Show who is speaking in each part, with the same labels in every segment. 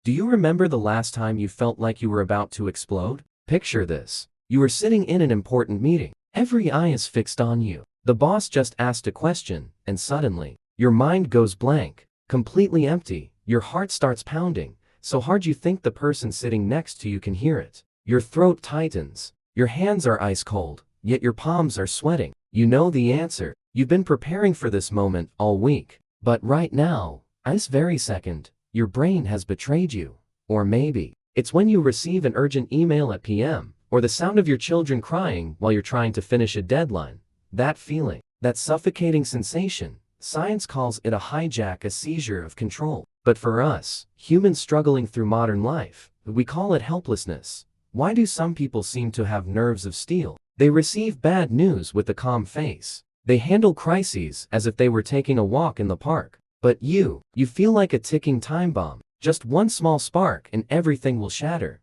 Speaker 1: Do you remember the last time you felt like you were about to explode? Picture this. You are sitting in an important meeting. Every eye is fixed on you. The boss just asked a question, and suddenly, your mind goes blank, completely empty. Your heart starts pounding, so hard you think the person sitting next to you can hear it. Your throat tightens. Your hands are ice cold, yet your palms are sweating. You know the answer. You've been preparing for this moment all week. But right now, this very second, your brain has betrayed you. Or maybe, it's when you receive an urgent email at PM, or the sound of your children crying while you're trying to finish a deadline. That feeling, that suffocating sensation, science calls it a hijack, a seizure of control. But for us, humans struggling through modern life, we call it helplessness. Why do some people seem to have nerves of steel? They receive bad news with a calm face. They handle crises as if they were taking a walk in the park. But you feel like a ticking time bomb. Just one small spark and everything will shatter.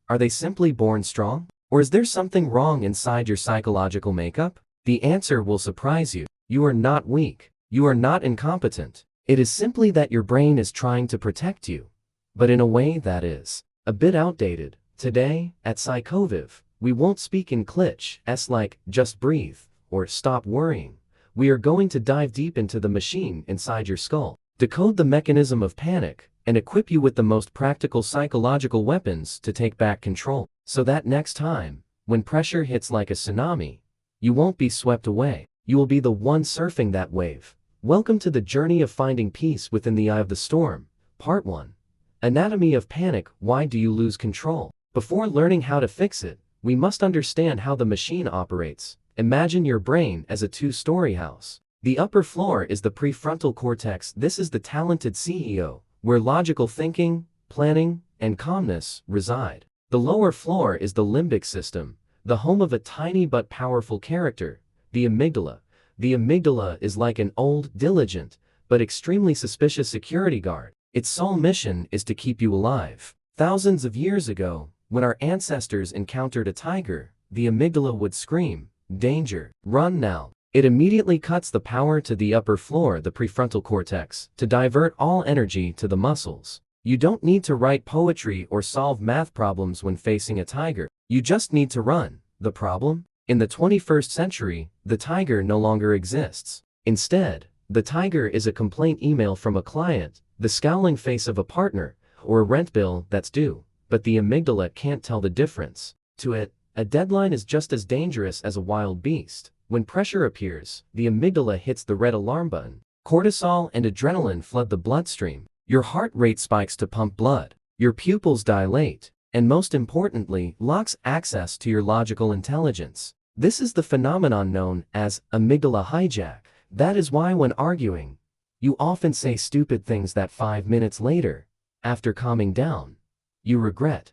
Speaker 1: Are they simply born strong? Or is there something wrong inside your psychological makeup? The answer will surprise you. You are not weak. You are not incompetent. It is simply that your brain is trying to protect you. But in a way that is a bit outdated. Today, at Psychovive, we won't speak in cliches like, just breathe, or stop worrying. We are going to dive deep into the machine inside your skull, decode the mechanism of panic, and equip you with the most practical psychological weapons to take back control. So that next time, when pressure hits like a tsunami, you won't be swept away. You will be the one surfing that wave. Welcome to the journey of finding peace within the eye of the storm. Part 1. Anatomy of Panic. Why do you lose control? Before learning how to fix it, we must understand how the machine operates. Imagine your brain as a two-story house. The upper floor is the prefrontal cortex. This is the talented CEO, where logical thinking, planning, and calmness reside. The lower floor is the limbic system, the home of a tiny but powerful character, the amygdala. The amygdala is like an old, diligent, but extremely suspicious security guard. Its sole mission is to keep you alive. Thousands of years ago, when our ancestors encountered a tiger, the amygdala would scream, "Danger, run now." It immediately cuts the power to the upper floor, the prefrontal cortex, to divert all energy to the muscles. You don't need to write poetry or solve math problems when facing a tiger. You just need to run. The problem? In the 21st century, the tiger no longer exists. Instead, the tiger is a complaint email from a client, the scowling face of a partner, or a rent bill that's due. But the amygdala can't tell the difference. To it, a deadline is just as dangerous as a wild beast. When pressure appears, the amygdala hits the red alarm button. Cortisol and adrenaline flood the bloodstream. Your heart rate spikes to pump blood. Your pupils dilate, and most importantly, locks access to your logical intelligence. This is the phenomenon known as amygdala hijack. That is why when arguing, you often say stupid things that 5 minutes later, after calming down, you regret.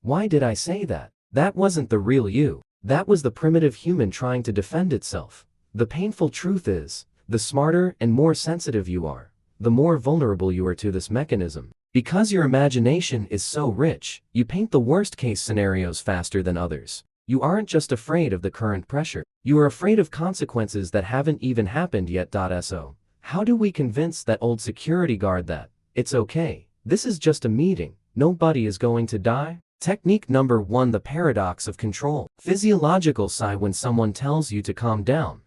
Speaker 1: Why did I say that? That wasn't the real you. That was the primitive human trying to defend itself. The painful truth is, the smarter and more sensitive you are, the more vulnerable you are to this mechanism. Because your imagination is so rich, you paint the worst-case scenarios faster than others. You aren't just afraid of the current pressure. You are afraid of consequences that haven't even happened yet. So, how do we convince that old security guard that it's okay? This is just a meeting. Nobody is going to die. Technique number 1: the paradox of control. Physiological sigh. When someone tells you to calm down,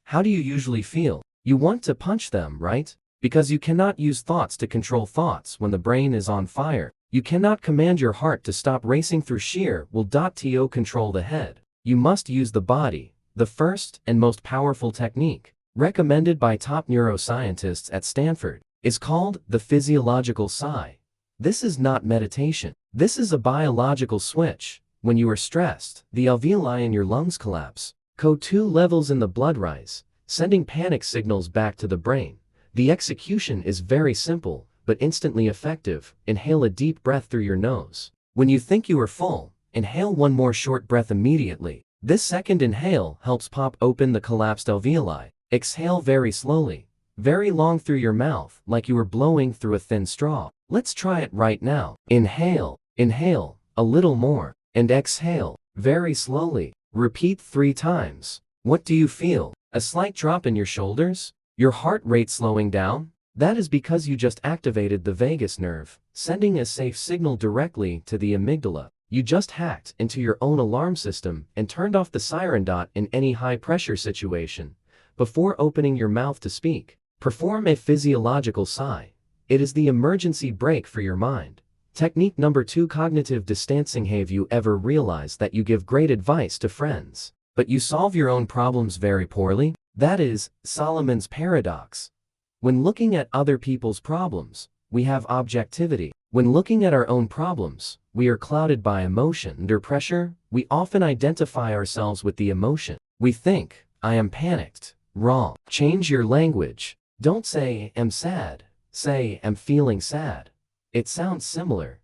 Speaker 1: how do you usually feel? You want to punch them, right? Because you cannot use thoughts to control thoughts when the brain is on fire. You cannot command your heart to stop racing through sheer will. To control the head, you must use the body. The first and most powerful technique, recommended by top neuroscientists at Stanford, is called the physiological sigh. This is not meditation. This is a biological switch. When you are stressed, the alveoli in your lungs collapse. CO2 levels in the blood rise, sending panic signals back to the brain. The execution is very simple, but instantly effective. Inhale a deep breath through your nose. When you think you are full, inhale one more short breath immediately. This second inhale helps pop open the collapsed alveoli. Exhale very slowly, very long through your mouth, like you are blowing through a thin straw. Let's try it right now. Inhale, inhale, a little more, and exhale, very slowly. Repeat 3 times. What do you feel? A slight drop in your shoulders? Your heart rate slowing down? That is because you just activated the vagus nerve. sending a safe signal directly to the amygdala. You just hacked into your own alarm system and turned off the siren dot in any high-pressure situation. Before opening your mouth to speak, perform a physiological sigh. It is the emergency brake for your mind. Technique number 2: cognitive distancing. Have you ever realized that you give great advice to friends, but you solve your own problems very poorly? That is Solomon's paradox. When looking at other people's problems, we have objectivity. When looking at our own problems, we are clouded by emotion. Under pressure, we often identify ourselves with the emotion. We think, I am panicked. Wrong. Change your language. Don't say, I'm sad. Say, I'm feeling sad. It sounds similar,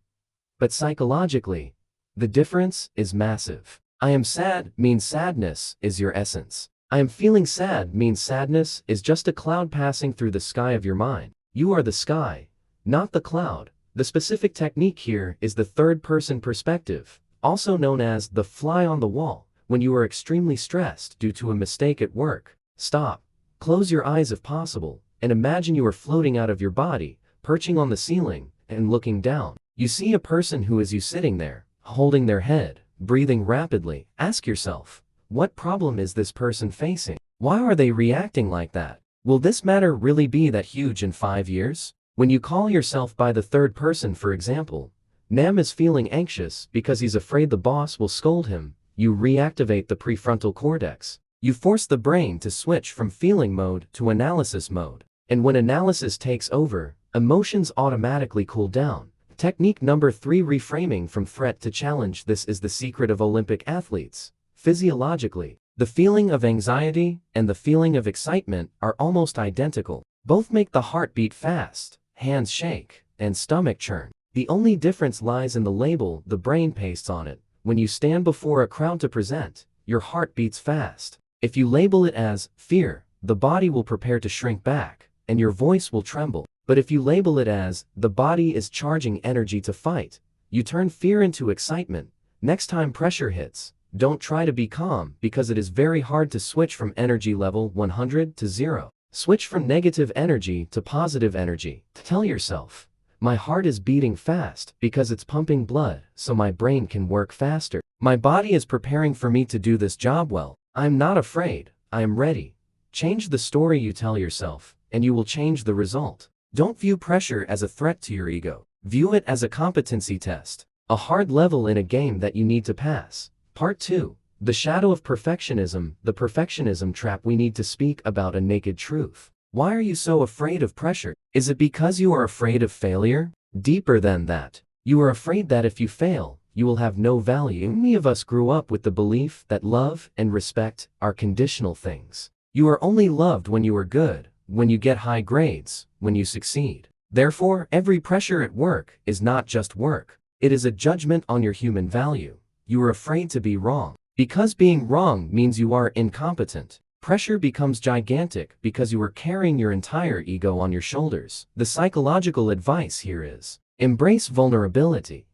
Speaker 1: but psychologically, the difference is massive. I am sad means sadness is your essence. I am feeling sad means sadness is just a cloud passing through the sky of your mind. You are the sky, not the cloud. The specific technique here is the third-person perspective, also known as the fly on the wall. When you are extremely stressed due to a mistake at work, stop, close your eyes if possible, and imagine you are floating out of your body, perching on the ceiling, and looking down. You see a person who is sitting there, holding their head, breathing rapidly. Ask yourself, what problem is this person facing? Why are they reacting like that? Will this matter really be that huge in 5 years? When you call yourself by the third person, for example, Nam is feeling anxious because he's afraid the boss will scold him. You reactivate the prefrontal cortex. You force the brain to switch from feeling mode to analysis mode. And when analysis takes over, emotions automatically cool down. Technique number 3: reframing from threat to challenge. This is the secret of Olympic athletes. Physiologically, the feeling of anxiety and the feeling of excitement are almost identical. Both make the heart beat fast, hands shake, and stomach churn. The only difference lies in the label the brain pastes on it. When you stand before a crowd to present, your heart beats fast. If you label it as fear, the body will prepare to shrink back, and your voice will tremble. But if you label it as the body is charging energy to fight, you turn fear into excitement. Next time pressure hits, don't try to be calm, because it is very hard to switch from energy level 100 to 0. Switch from negative energy to positive energy. Tell yourself, my heart is beating fast because it's pumping blood so my brain can work faster. My body is preparing for me to do this job well. I'm not afraid, I am ready. Change the story you tell yourself, and you will change the result. Don't view pressure as a threat to your ego. View it as a competency test, a hard level in a game that you need to pass. Part 2. The shadow of perfectionism, the perfectionism trap. We need to speak about a naked truth. Why are you so afraid of pressure? Is it because you are afraid of failure? Deeper than that. You are afraid that if you fail, you will have no value. Many of us grew up with the belief that love and respect are conditional things. You are only loved when you are good, when you get high grades, when you succeed. Therefore, every pressure at work is not just work. It is a judgment on your human value. You are afraid to be wrong, because being wrong means you are incompetent. Pressure becomes gigantic because you are carrying your entire ego on your shoulders. The psychological advice here is, embrace vulnerability.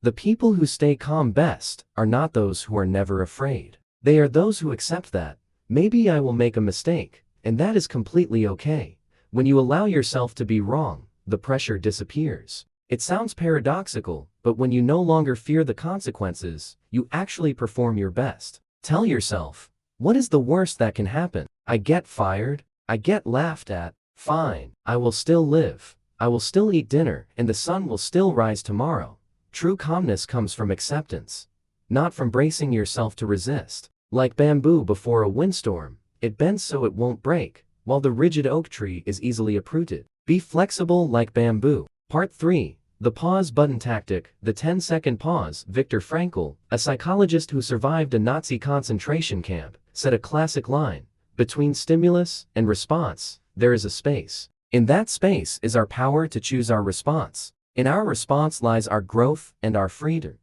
Speaker 1: The people who stay calm best are not those who are never afraid. They are those who accept that, maybe I will make a mistake, and that is completely okay. When you allow yourself to be wrong, the pressure disappears. It sounds paradoxical, but when you no longer fear the consequences, you actually perform your best. Tell yourself, what is the worst that can happen? I get fired, I get laughed at, fine, I will still live, I will still eat dinner, and the sun will still rise tomorrow. True calmness comes from acceptance, not from bracing yourself to resist. Like bamboo before a windstorm, it bends so it won't break, while the rigid oak tree is easily uprooted. Be flexible like bamboo. Part 3. The pause button tactic, the 10-second pause. Viktor Frankl, a psychologist who survived a Nazi concentration camp, said a classic line, between stimulus and response, there is a space. In that space is our power to choose our response. In our response lies our growth and our freedom.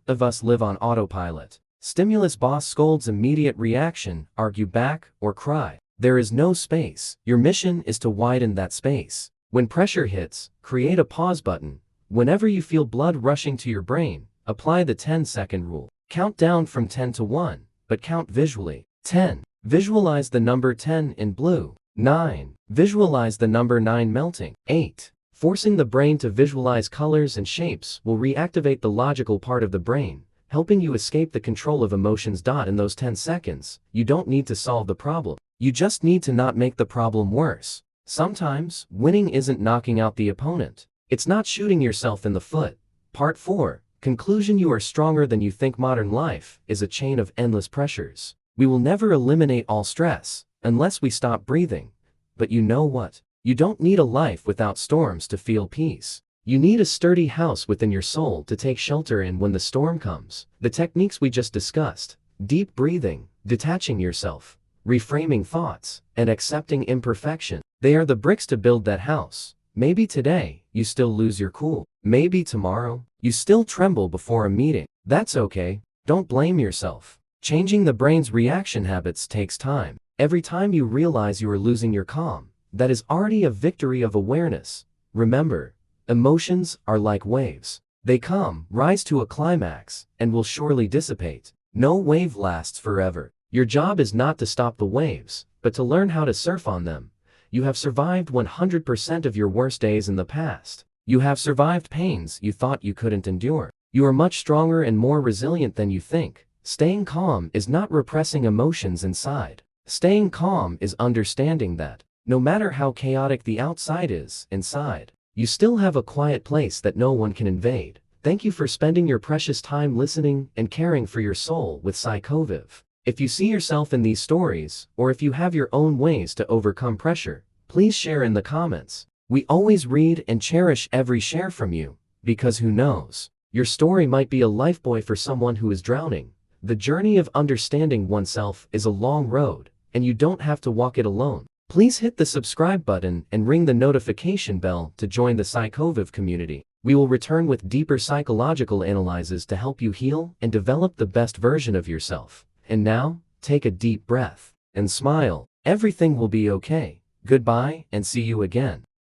Speaker 1: Of us live on autopilot. Stimulus: boss scolds, immediate reaction, argue back, or cry. There is no space. Your mission is to widen that space. When pressure hits, create a pause button. Whenever you feel blood rushing to your brain, apply the 10-second rule. Count down from 10 to 1, but count visually. 10. Visualize the number 10 in blue. 9. Visualize the number 9 melting. 8. Forcing the brain to visualize colors and shapes will reactivate the logical part of the brain, helping you escape the control of emotions. In those 10 seconds, you don't need to solve the problem. You just need to not make the problem worse. Sometimes, winning isn't knocking out the opponent. It's not shooting yourself in the foot. Part 4. Conclusion: you are stronger than you think. Modern life is a chain of endless pressures. We will never eliminate all stress unless we stop breathing. But you know what? You don't need a life without storms to feel peace. You need a sturdy house within your soul to take shelter in when the storm comes. The techniques we just discussed, deep breathing, detaching yourself, reframing thoughts, and accepting imperfection, they are the bricks to build that house. Maybe today, you still lose your cool. Maybe tomorrow, you still tremble before a meeting. That's okay. Don't blame yourself. Changing the brain's reaction habits takes time. Every time you realize you are losing your calm, that is already a victory of awareness. Remember, emotions are like waves. They come, rise to a climax, and will surely dissipate. No wave lasts forever. Your job is not to stop the waves, but to learn how to surf on them. You have survived 100% of your worst days in the past. You have survived pains you thought you couldn't endure. You are much stronger and more resilient than you think. Staying calm is not repressing emotions inside. Staying calm is understanding that, no matter how chaotic the outside is, inside, you still have a quiet place that no one can invade. Thank you for spending your precious time listening and caring for your soul with Psychovive. If you see yourself in these stories, or if you have your own ways to overcome pressure, please share in the comments. We always read and cherish every share from you, because who knows, your story might be a lifebuoy for someone who is drowning. The journey of understanding oneself is a long road, and you don't have to walk it alone. Please hit the subscribe button and ring the notification bell to join the Psychovive community. We will return with deeper psychological analyses to help you heal and develop the best version of yourself. And now, take a deep breath and smile. Everything will be okay. Goodbye, and see you again.